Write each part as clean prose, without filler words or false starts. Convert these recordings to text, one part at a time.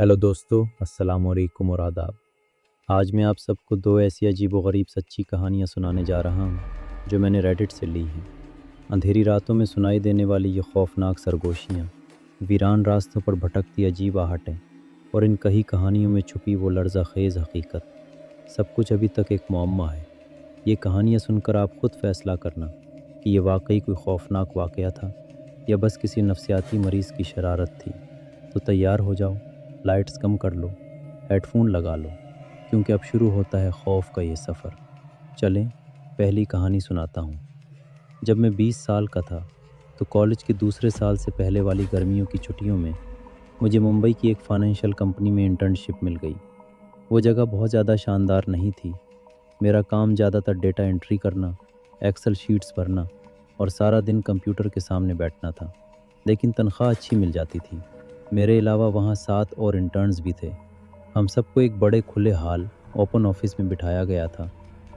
Hello दोस्तों, अस्सलाम वालेकुम और आदाब। आज मैं आप सबको दो ऐसी अजीब व गरीब सच्ची कहानियाँ सुनाने जा रहा हूँ जो मैंने रेडिट से ली हैं। अंधेरी रातों में सुनाई देने वाली ये खौफनाक सरगोशियाँ, वीरान रास्तों पर भटकती अजीब आहटें और इन कही कहानियों में छुपी वो लर्ज़ा खेज़ हकीकत, सब कुछ अभी तक एक मुअम्मा है। ये कहानियाँ सुनकर आप खुद फैसला करना कि ये वाकई कोई खौफनाक वाक़या था या बस किसी नफसियाती मरीज़ की शरारत थी। तो तैयार हो जाओ, लाइट्स कम कर लो, हेडफोन लगा लो, क्योंकि अब शुरू होता है खौफ का ये सफ़र। चलें, पहली कहानी सुनाता हूँ। जब मैं 20 साल का था तो कॉलेज के दूसरे साल से पहले वाली गर्मियों की छुट्टियों में मुझे मुंबई की एक फाइनेंशियल कंपनी में इंटर्नशिप मिल गई। वो जगह बहुत ज़्यादा शानदार नहीं थी। मेरा काम ज़्यादातर डेटा एंट्री करना, एक्सेल शीट्स भरना और सारा दिन कंप्यूटर के सामने बैठना था, लेकिन तनख्वाह अच्छी मिल जाती थी। मेरे अलावा वहाँ 7 और इंटर्न्स भी थे। हम सबको एक बड़े खुले हाल ओपन ऑफिस में बिठाया गया था,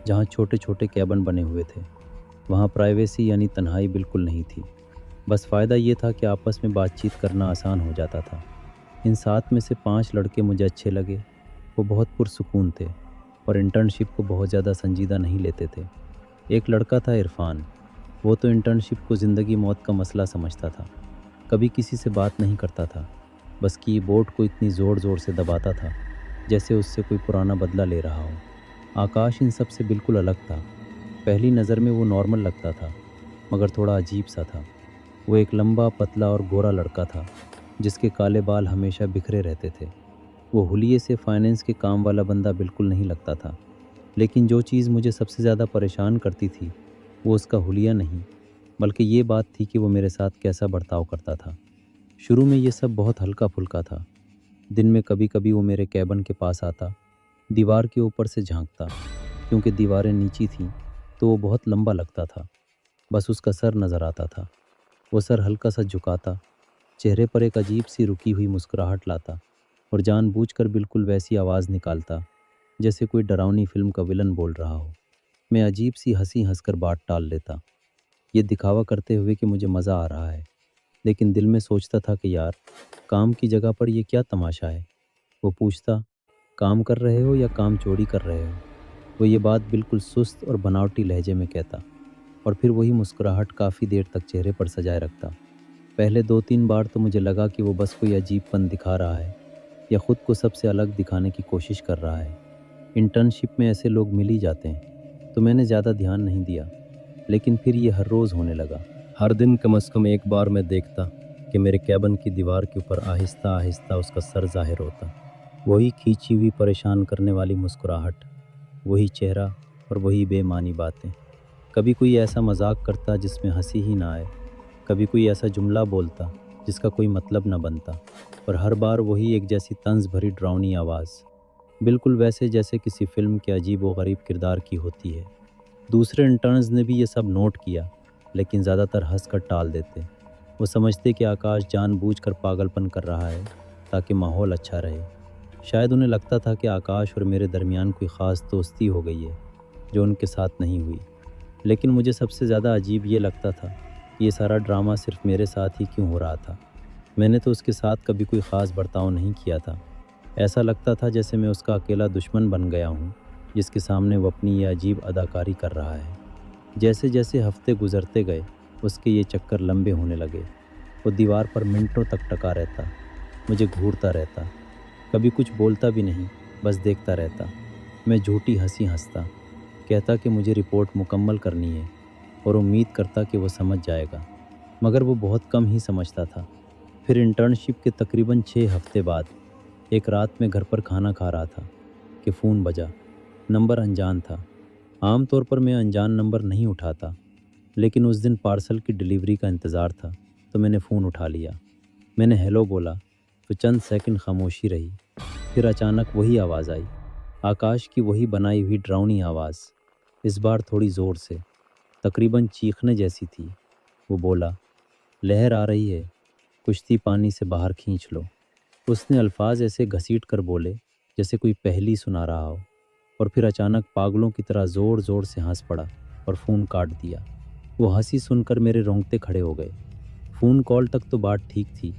जहाँ छोटे छोटे कैबिन बने हुए थे। वहाँ प्राइवेसी यानी तन्हाई बिल्कुल नहीं थी। बस फ़ायदा ये था कि आपस में बातचीत करना आसान हो जाता था। इन 7 में से 5 लड़के मुझे अच्छे लगे। वो बहुत पुरसुकून थे और इंटर्नशिप को बहुत ज़्यादा संजीदा नहीं लेते थे। एक लड़का था इरफान। वो तो इंटर्नशिप को ज़िंदगी मौत का मसला समझता था। कभी किसी से बात नहीं करता था, बस कीबोर्ड को इतनी ज़ोर ज़ोर से दबाता था जैसे उससे कोई पुराना बदला ले रहा हो। आकाश इन सब से बिल्कुल अलग था। पहली नज़र में वो नॉर्मल लगता था, मगर थोड़ा अजीब सा था। वो एक लंबा, पतला और गोरा लड़का था, जिसके काले बाल हमेशा बिखरे रहते थे। वो हुलिये से फाइनेंस के काम वाला बंदा बिल्कुल नहीं लगता था। लेकिन जो चीज़ मुझे सबसे ज़्यादा परेशान करती थी, वो उसका हुलिया नहीं, बल्कि ये बात थी कि वो मेरे साथ कैसा बर्ताव करता था। शुरू में ये सब बहुत हल्का फुल्का था। दिन में कभी कभी वो मेरे कैबिन के पास आता, दीवार के ऊपर से झांकता। क्योंकि दीवारें नीची थीं तो वो बहुत लंबा लगता था। बस उसका सर नज़र आता था। वो सर हल्का सा झुकाता, चेहरे पर एक अजीब सी रुकी हुई मुस्कुराहट लाता और जानबूझकर बिल्कुल वैसी आवाज़ निकालता जैसे कोई डरावनी फिल्म का विलन बोल रहा हो। मैं अजीब सी हंसी हंसकर बात टाल लेता, ये दिखावा करते हुए कि मुझे मज़ा आ रहा है। लेकिन दिल में सोचता था कि यार, काम की जगह पर ये क्या तमाशा है। वो पूछता, काम कर रहे हो या काम चोरी कर रहे हो। वो ये बात बिल्कुल सुस्त और बनावटी लहजे में कहता, और फिर वही मुस्कुराहट काफ़ी देर तक चेहरे पर सजाए रखता। पहले 2-3 बार तो मुझे लगा कि वो बस कोई अजीबपन दिखा रहा है या ख़ुद को सबसे अलग दिखाने की कोशिश कर रहा है। इंटर्नशिप में ऐसे लोग मिल ही जाते हैं, तो मैंने ज़्यादा ध्यान नहीं दिया। लेकिन फिर ये हर रोज़ होने लगा। हर दिन कम से कम एक बार मैं देखता कि मेरे कैबिन की दीवार के ऊपर आहिस्ता आहिस्ता उसका सर ज़ाहिर होता। वही खींची हुई परेशान करने वाली मुस्कुराहट, वही चेहरा और वही बेमानी बातें। कभी कोई ऐसा मजाक करता जिसमें हंसी ही ना आए, कभी कोई ऐसा जुमला बोलता जिसका कोई मतलब न बनता, और हर बार वही एक जैसी तंज भरी डरावनी आवाज़, बिल्कुल वैसे जैसे किसी फिल्म के अजीब व गरीब किरदार की होती है। दूसरे इंटर्न्स ने भी ये सब नोट किया, लेकिन ज़्यादातर हंस कर टाल देते। वो समझते कि आकाश जानबूझकर पागलपन कर रहा है ताकि माहौल अच्छा रहे। शायद उन्हें लगता था कि आकाश और मेरे दरमियान कोई ख़ास दोस्ती हो गई है, जो उनके साथ नहीं हुई। लेकिन मुझे सबसे ज़्यादा अजीब ये लगता था कि ये सारा ड्रामा सिर्फ मेरे साथ ही क्यों हो रहा था। मैंने तो उसके साथ कभी कोई ख़ास बर्ताव नहीं किया था। ऐसा लगता था जैसे मैं उसका अकेला दुश्मन बन गया हूँ, जिसके सामने वो अपनी ये अजीब अदाकारी कर रहा है। जैसे जैसे हफ्ते गुजरते गए, उसके ये चक्कर लंबे होने लगे। वो दीवार पर मिनटों तक टका रहता, मुझे घूरता रहता, कभी कुछ बोलता भी नहीं, बस देखता रहता। मैं झूठी हंसी हंसता, कहता कि मुझे रिपोर्ट मुकम्मल करनी है और उम्मीद करता कि वो समझ जाएगा, मगर वो बहुत कम ही समझता था। फिर इंटर्नशिप के तकरीबन 6 हफ्ते बाद एक रात में घर पर खाना खा रहा था कि फ़ोन बजा। नंबर अनजान था। आम तौर पर मैं अनजान नंबर नहीं उठाता, लेकिन उस दिन पार्सल की डिलीवरी का इंतज़ार था, तो मैंने फ़ोन उठा लिया। मैंने हेलो बोला तो चंद सेकंड खामोशी रही। फिर अचानक वही आवाज़ आई, आकाश की वही बनाई हुई डरावनी आवाज़, इस बार थोड़ी ज़ोर से, तकरीबन चीखने जैसी थी। वो बोला, लहर आ रही है, कुश्ती पानी से बाहर खींच लो। उसने अल्फाज ऐसे घसीट कर बोले जैसे कोई पहेली सुना रहा हो, और फिर अचानक पागलों की तरह ज़ोर ज़ोर से हंस पड़ा और फ़ोन काट दिया। वो हंसी सुनकर मेरे रोंगटे खड़े हो गए। फ़ोन कॉल तक तो बात ठीक थी,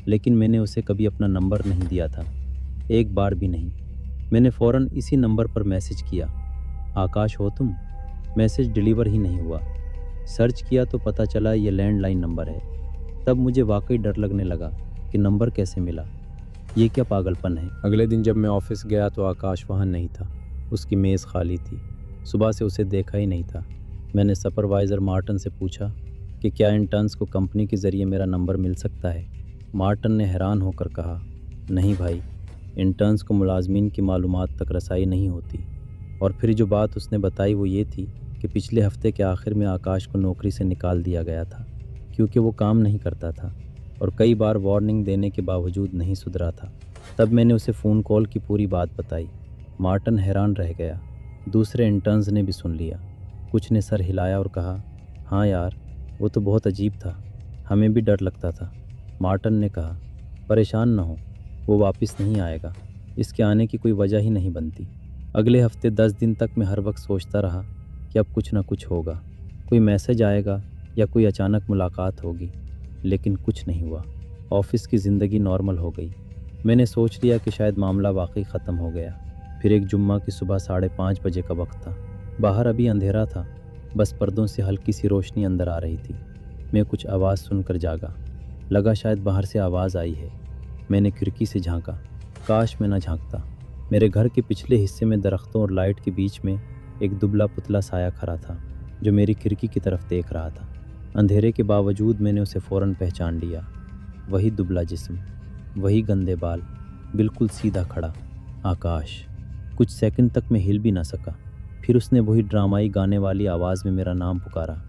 लेकिन मैंने उसे कभी अपना नंबर नहीं दिया था। एक बार भी नहीं। मैंने फ़ौरन इसी नंबर पर मैसेज किया, आकाश हो तुम? मैसेज डिलीवर ही नहीं हुआ। सर्च किया तो पता चला ये लैंडलाइन नंबर है। तब मुझे वाकई डर लगने लगा कि नंबर कैसे मिला, ये क्या पागलपन है। अगले दिन जब मैं ऑफिस गया तो आकाश वहाँ नहीं था। उसकी मेज़ खाली थी। सुबह से उसे देखा ही नहीं था। मैंने सुपरवाइज़र मार्टन से पूछा कि क्या इंटर्न्स को कंपनी के ज़रिए मेरा नंबर मिल सकता है। मार्टन ने हैरान होकर कहा, नहीं भाई, इंटर्न्स को मुलाजमीन की मालूमात तक रसाई नहीं होती। और फिर जो बात उसने बताई वो ये थी कि पिछले हफ्ते के आखिर में आकाश को नौकरी से निकाल दिया गया था क्योंकि वो काम नहीं करता था और कई बार वार्निंग देने के बावजूद नहीं सुधरा था। तब मैंने उसे फ़ोन कॉल की पूरी बात बताई। मार्टन हैरान रह गया। दूसरे इंटर्न्स ने भी सुन लिया। कुछ ने सर हिलाया और कहा, हाँ यार, वो तो बहुत अजीब था, हमें भी डर लगता था। मार्टन ने कहा, परेशान न हो, वो वापस नहीं आएगा, इसके आने की कोई वजह ही नहीं बनती। अगले हफ्ते 10 दिन तक मैं हर वक्त सोचता रहा कि अब कुछ ना कुछ होगा, कोई मैसेज आएगा या कोई अचानक मुलाकात होगी, लेकिन कुछ नहीं हुआ। ऑफिस की ज़िंदगी नॉर्मल हो गई। मैंने सोच लिया कि शायद मामला वाकई ख़त्म हो गया। फिर एक जुम्मा की सुबह 5:30 बजे का वक्त था। बाहर अभी अंधेरा था, बस पर्दों से हल्की सी रोशनी अंदर आ रही थी। मैं कुछ आवाज़ सुनकर जागा। लगा शायद बाहर से आवाज़ आई है। मैंने खिड़की से झांका। काश मैं न झांकता। मेरे घर के पिछले हिस्से में दरख्तों और लाइट के बीच में एक दुबला पुतला साया खड़ा था जो मेरी खिड़की की तरफ देख रहा था। अंधेरे के बावजूद मैंने उसे फ़ौरन पहचान लिया। वही दुबला जिस्म, वही गंदे बाल, बिल्कुल सीधा खड़ा। आकाश। कुछ सेकंड तक मैं हिल भी ना सका। फिर उसने वही ड्रामाई गाने वाली आवाज़ में मेरा नाम पुकारा,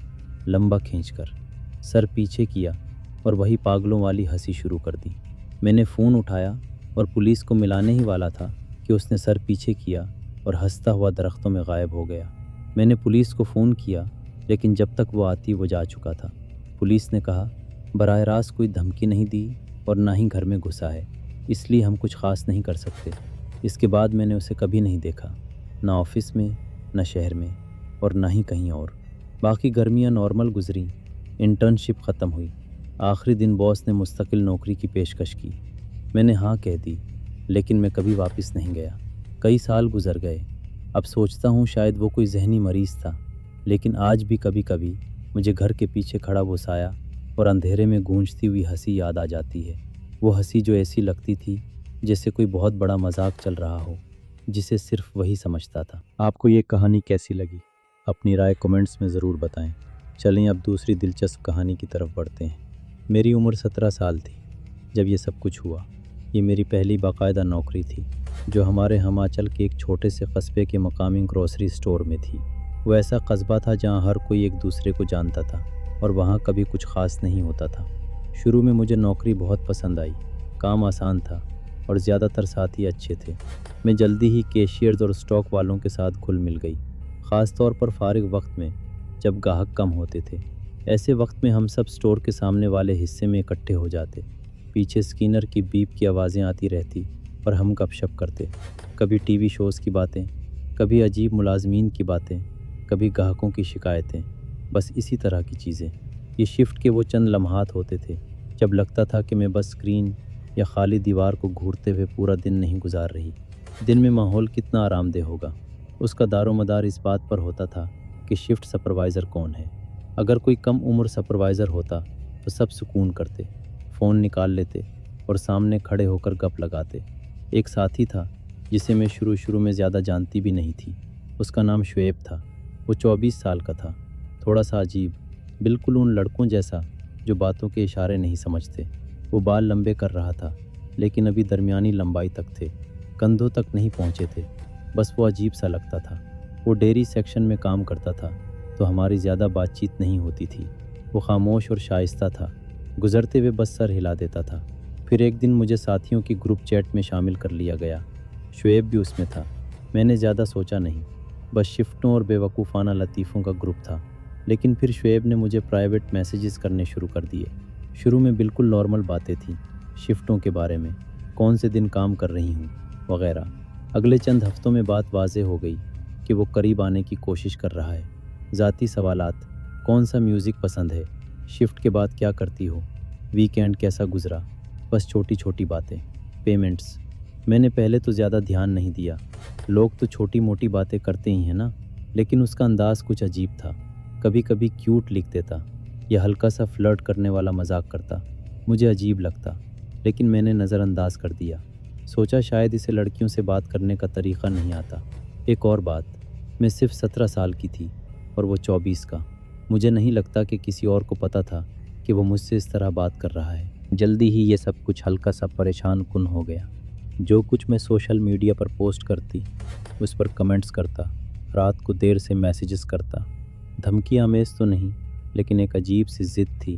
लंबा खींचकर। सर पीछे किया और वही पागलों वाली हंसी शुरू कर दी। मैंने फ़ोन उठाया और पुलिस को मिलाने ही वाला था कि उसने सर पीछे किया और हंसता हुआ दरख्तों में गायब हो गया। मैंने पुलिस को फ़ोन किया, लेकिन जब तक वो आती वो जा चुका था। पुलिस ने कहा, बराह रास्त कोई धमकी नहीं दी और ना ही घर में घुसा है, इसलिए हम कुछ ख़ास नहीं कर सकते। इसके बाद मैंने उसे कभी नहीं देखा, ना ऑफिस में, ना शहर में और ना ही कहीं और। बाकी गर्मियाँ नॉर्मल गुजरी। इंटर्नशिप ख़त्म हुई। आखिरी दिन बॉस ने मुस्तकिल नौकरी की पेशकश की। मैंने हाँ कह दी, लेकिन मैं कभी वापस नहीं गया। कई साल गुजर गए। अब सोचता हूँ शायद वो कोई जहनी मरीज़ था, लेकिन आज भी कभी कभी मुझे घर के पीछे खड़ा वो साया और अंधेरे में गूंजती हुई हंसी याद आ जाती है। वो हंसी जो ऐसी लगती थी जैसे कोई बहुत बड़ा मजाक चल रहा हो, जिसे सिर्फ वही समझता था। आपको ये कहानी कैसी लगी? अपनी राय कमेंट्स में ज़रूर बताएं। चलें अब दूसरी दिलचस्प कहानी की तरफ बढ़ते हैं। मेरी उम्र 17 साल थी जब ये सब कुछ हुआ। ये मेरी पहली बाकायदा नौकरी थी, जो हमारे हिमाचल के एक छोटे से कस्बे के मकामी ग्रोसरी स्टोर में थी। वो ऐसा कस्बा था जहाँ हर कोई एक दूसरे को जानता था और वहाँ कभी कुछ ख़ास नहीं होता था। शुरू में मुझे नौकरी बहुत पसंद आई। काम आसान था और ज़्यादातर साथी अच्छे थे। मैं जल्दी ही कैशियर्स और स्टॉक वालों के साथ घुल मिल गई, ख़ास तौर पर फारिग वक्त में जब ग्राहक कम होते थे। ऐसे वक्त में हम सब स्टोर के सामने वाले हिस्से में इकट्ठे हो जाते। पीछे स्किनर की बीप की आवाज़ें आती रहती और हम गपशप करते। कभी टीवी शोज़ की बातें, कभी अजीब मुलाजमीन की बातें, कभी ग्राहकों की शिकायतें, बस इसी तरह की चीज़ें। ये शिफ्ट के वो चंद लम्हात होते थे जब लगता था कि मैं बस स्क्रीन या खाली दीवार को घूरते हुए पूरा दिन नहीं गुजार रही। दिन में माहौल कितना आरामदेह होगा, उसका दारोमदार इस बात पर होता था कि शिफ्ट सुपरवाइज़र कौन है। अगर कोई कम उम्र सुपरवाइज़र होता तो सब सुकून करते, फ़ोन निकाल लेते और सामने खड़े होकर गप लगाते। एक साथी था जिसे मैं शुरू में ज़्यादा जानती भी नहीं थी। उसका नाम शुएब था। वो 24 साल का था, थोड़ा सा अजीब, बिल्कुल उन लड़कों जैसा जो बातों के इशारे नहीं समझते। वो बाल लंबे कर रहा था, लेकिन अभी दरमियानी लंबाई तक थे, कंधों तक नहीं पहुँचे थे। बस वो अजीब सा लगता था। वो डेयरी सेक्शन में काम करता था, तो हमारी ज़्यादा बातचीत नहीं होती थी। वो खामोश और शाइस्ता था, गुज़रते हुए बस सर हिला देता था। फिर एक दिन मुझे साथियों की ग्रुप चैट में शामिल कर लिया गया। शुएब भी उसमें था। मैंने ज़्यादा सोचा नहीं, बस शिफ्टों और बेवकूफ़ाना लतीफ़ों का ग्रुप था। लेकिन फिर शुएब ने मुझे प्राइवेट मैसेजेस करने शुरू कर दिए। शुरू में बिल्कुल नॉर्मल बातें थीं, शिफ्टों के बारे में, कौन से दिन काम कर रही हूँ वगैरह। अगले चंद हफ्तों में बात वाज़ेह हो गई कि वो करीब आने की कोशिश कर रहा है। ज़ाती सवालात, कौन सा म्यूज़िक पसंद है, शिफ्ट के बाद क्या करती हो, वीकेंड कैसा गुजरा, बस छोटी छोटी बातें। पेमेंट्स, میں نے پہلے تو زیادہ دھیان نہیں دیا، لوگ تو چھوٹی موٹی باتیں کرتے ہی ہیں نا، لیکن اس کا انداز کچھ عجیب تھا۔ کبھی کبھی کیوٹ لکھ دیتا یا ہلکا سا فلرٹ کرنے والا مذاق کرتا، مجھے عجیب لگتا، لیکن میں نے نظر انداز کر دیا۔ سوچا شاید اسے لڑکیوں سے بات کرنے کا طریقہ نہیں آتا۔ ایک اور بات، میں صرف 17 سال کی تھی اور وہ 24 کا۔ مجھے نہیں لگتا کہ کسی اور کو پتہ تھا کہ وہ مجھ سے اس طرح بات کر رہا ہے۔ جلدی ہی یہ سب کچھ ہلکا سا پریشان کن ہو گیا۔ جو کچھ میں سوشل میڈیا پر پوسٹ کرتی، اس پر کمنٹس کرتا، رات کو دیر سے میسیجز کرتا۔ دھمکی آمیز تو نہیں، لیکن ایک عجیب سی ضد تھی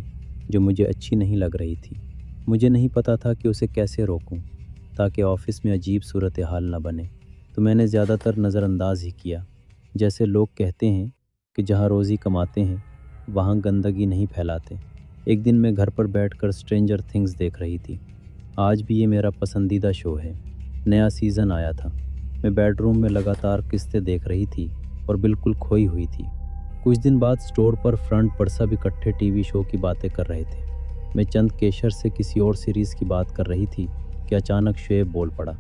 جو مجھے اچھی نہیں لگ رہی تھی۔ مجھے نہیں پتا تھا کہ اسے کیسے روکوں تاکہ آفس میں عجیب صورتحال نہ بنے، تو میں نے زیادہ تر نظر انداز ہی کیا۔ جیسے لوگ کہتے ہیں کہ جہاں روزی کماتے ہیں وہاں گندگی نہیں پھیلاتے۔ ایک دن میں گھر پر بیٹھ کر اسٹرینجر تھنگس دیکھ رہی تھی۔ آج بھی یہ میرا پسندیدہ شو ہے۔ نیا سیزن آیا تھا۔ میں بیڈ روم میں لگاتار قسطیں دیکھ رہی تھی اور بالکل کھوئی ہوئی تھی۔ کچھ دن بعد اسٹور پر فرنٹ پر سب اکٹھے ٹی وی شو کی باتیں کر رہے تھے۔ میں چند کیشر سے کسی اور سیریز کی بات کر رہی تھی کہ اچانک شعیب بول پڑا،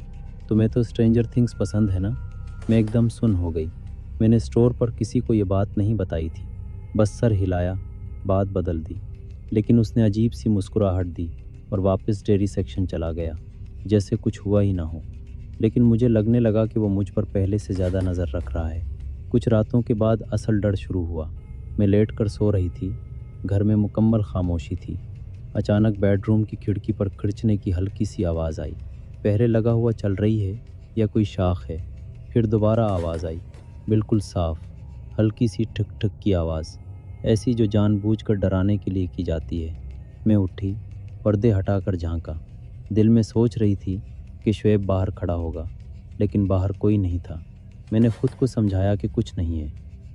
تمہیں تو اسٹرینجر تھنگس پسند ہے نا؟ میں ایک دم سن ہو گئی۔ میں نے اسٹور پر کسی کو یہ بات نہیں بتائی تھی، بس سر ہلایا، بات بدل دی۔ لیکن اس نے عجیب سی مسکراہٹ دی اور واپس ڈیری سیکشن چلا گیا، جیسے کچھ ہوا ہی نہ ہو۔ لیکن مجھے لگنے لگا کہ وہ مجھ پر پہلے سے زیادہ نظر رکھ رہا ہے۔ کچھ راتوں کے بعد اصل ڈر شروع ہوا۔ میں لیٹ کر سو رہی تھی، گھر میں مکمل خاموشی تھی۔ اچانک بیڈ روم کی کھڑکی پر کھڑچنے کی ہلکی سی آواز آئی۔ پہرے لگا ہوا چل رہی ہے یا کوئی شاخ ہے؟ پھر دوبارہ آواز آئی، بالکل صاف، ہلکی سی ٹھک ٹھک کی آواز، ایسی جو جان بوجھ کر ڈرانے کے لیے کی جاتی ہے۔ میں اٹھی، پردے ہٹا کر جھانکا۔ دل میں سوچ رہی تھی کہ شعیب باہر کھڑا ہوگا، لیکن باہر کوئی نہیں تھا۔ میں نے خود کو سمجھایا کہ کچھ نہیں ہے،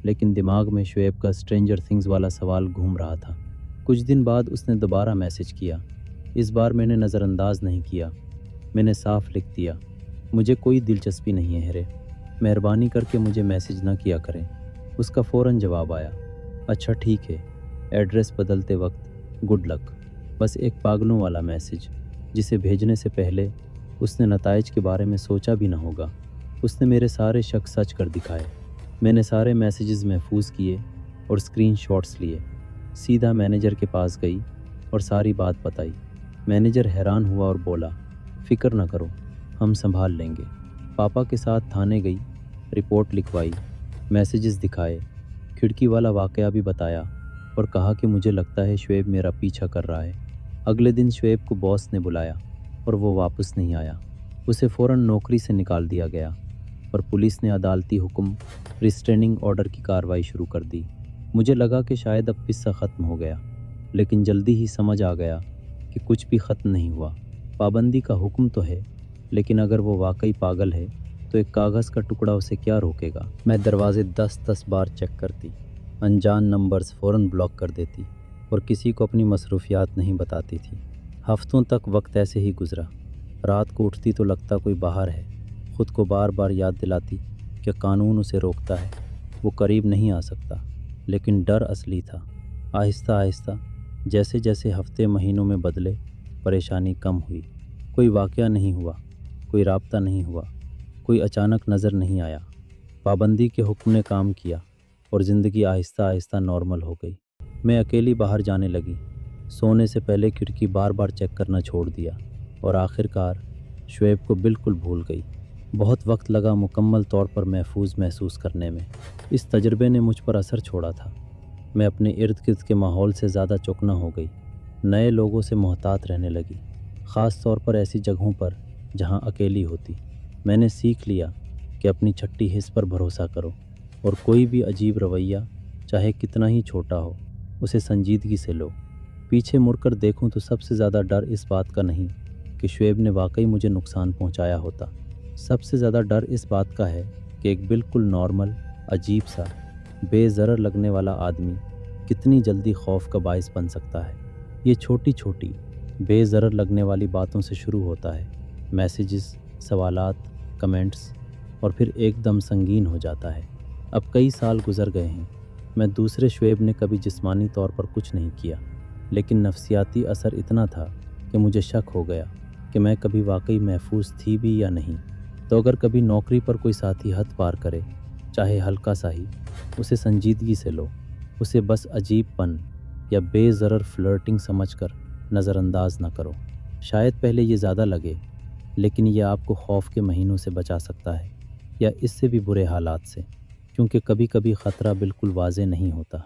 لیکن دماغ میں شعیب کا اسٹرینجر تھنگز والا سوال گھوم رہا تھا۔ کچھ دن بعد اس نے دوبارہ میسج کیا۔ اس بار میں نے نظر انداز نہیں کیا، میں نے صاف لکھ دیا، مجھے کوئی دلچسپی نہیں ہے ہیرے، مہربانی کر کے مجھے میسج نہ کیا کریں۔ اس کا فوراً جواب آیا، اچھا ٹھیک ہے، ایڈریس بدلتے وقت گڈ لک۔ بس ایک پاگلوں والا میسج جسے بھیجنے سے پہلے اس نے نتائج کے بارے میں سوچا بھی نہ ہوگا۔ اس نے میرے سارے شک سچ کر دکھائے۔ میں نے سارے میسیجز محفوظ کیے اور اسکرین شاٹس لیے۔ سیدھا مینیجر کے پاس گئی اور ساری بات بتائی۔ مینیجر حیران ہوا اور بولا، فکر نہ کرو، ہم سنبھال لیں گے۔ پاپا کے ساتھ تھانے گئی، رپورٹ لکھوائی، میسیجز دکھائے، کھڑکی والا واقعہ بھی بتایا اور کہا کہ مجھے لگتا ہے شعیب میرا پیچھا کر رہا ہے۔ اگلے دن شعیب کو باس نے بلایا اور وہ واپس نہیں آیا۔ اسے فوراً نوکری سے نکال دیا گیا اور پولیس نے عدالتی حکم ریسٹریننگ آرڈر کی کارروائی شروع کر دی۔ مجھے لگا کہ شاید اب قصہ ختم ہو گیا، لیکن جلدی ہی سمجھ آ گیا کہ کچھ بھی ختم نہیں ہوا۔ پابندی کا حکم تو ہے، لیکن اگر وہ واقعی پاگل ہے تو ایک کاغذ کا ٹکڑا اسے کیا روکے گا؟ میں دروازے 10 بار چیک کرتی، انجان نمبرز فوراً بلاک کر دیتی اور کسی کو اپنی مصروفیات نہیں بتاتی تھی۔ ہفتوں تک وقت ایسے ہی گزرا۔ رات کو اٹھتی تو لگتا کوئی باہر ہے، خود کو بار بار یاد دلاتی کہ قانون اسے روکتا ہے، وہ قریب نہیں آ سکتا۔ لیکن ڈر اصلی تھا۔ آہستہ آہستہ جیسے جیسے ہفتے مہینوں میں بدلے، پریشانی کم ہوئی۔ کوئی واقعہ نہیں ہوا، کوئی رابطہ نہیں ہوا، کوئی اچانک نظر نہیں آیا۔ پابندی کے حکم نے کام کیا اور زندگی آہستہ آہستہ نارمل ہو گئی۔ میں اکیلی باہر جانے لگی، سونے سے پہلے کھڑکی بار بار چیک کرنا چھوڑ دیا اور آخر کار شعیب کو بالکل بھول گئی۔ بہت وقت لگا مکمل طور پر محفوظ محسوس کرنے میں۔ اس تجربے نے مجھ پر اثر چھوڑا تھا۔ میں اپنے ارد گرد کے ماحول سے زیادہ چوکنا ہو گئی، نئے لوگوں سے محتاط رہنے لگی، خاص طور پر ایسی جگہوں پر جہاں اکیلی ہوتی۔ میں نے سیکھ لیا کہ اپنی چھٹی حس پر بھروسہ کرو اور کوئی بھی عجیب رویہ چاہے کتنا ہی چھوٹا ہو اسے سنجیدگی سے لو۔ پیچھے مڑ کر دیکھوں تو سب سے زیادہ ڈر اس بات کا نہیں کہ شعیب نے واقعی مجھے نقصان پہنچایا ہوتا، سب سے زیادہ ڈر اس بات کا ہے کہ ایک بالکل نارمل، عجیب سا، بے ضرر لگنے والا آدمی کتنی جلدی خوف کا باعث بن سکتا ہے۔ یہ چھوٹی چھوٹی بے ضرر لگنے والی باتوں سے شروع ہوتا ہے، میسیجز، سوالات، کمنٹس، اور پھر ایک دم سنگین ہو جاتا ہے۔ اب کئی سال گزر گئے ہیں، میں دوسرے شعیب نے کبھی جسمانی طور پر کچھ نہیں کیا، لیکن نفسیاتی اثر اتنا تھا کہ مجھے شک ہو گیا کہ میں کبھی واقعی محفوظ تھی بھی یا نہیں۔ تو اگر کبھی نوکری پر کوئی ساتھی حد پار کرے، چاہے ہلکا سا ہی، اسے سنجیدگی سے لو۔ اسے بس عجیب پن یا بے ضرر فلرٹنگ سمجھ کر نظر انداز نہ کرو۔ شاید پہلے یہ زیادہ لگے، لیکن یہ آپ کو خوف کے مہینوں سے بچا سکتا ہے، یا اس سے بھی برے حالات سے، کیونکہ کبھی کبھی خطرہ بالکل واضح نہیں ہوتا۔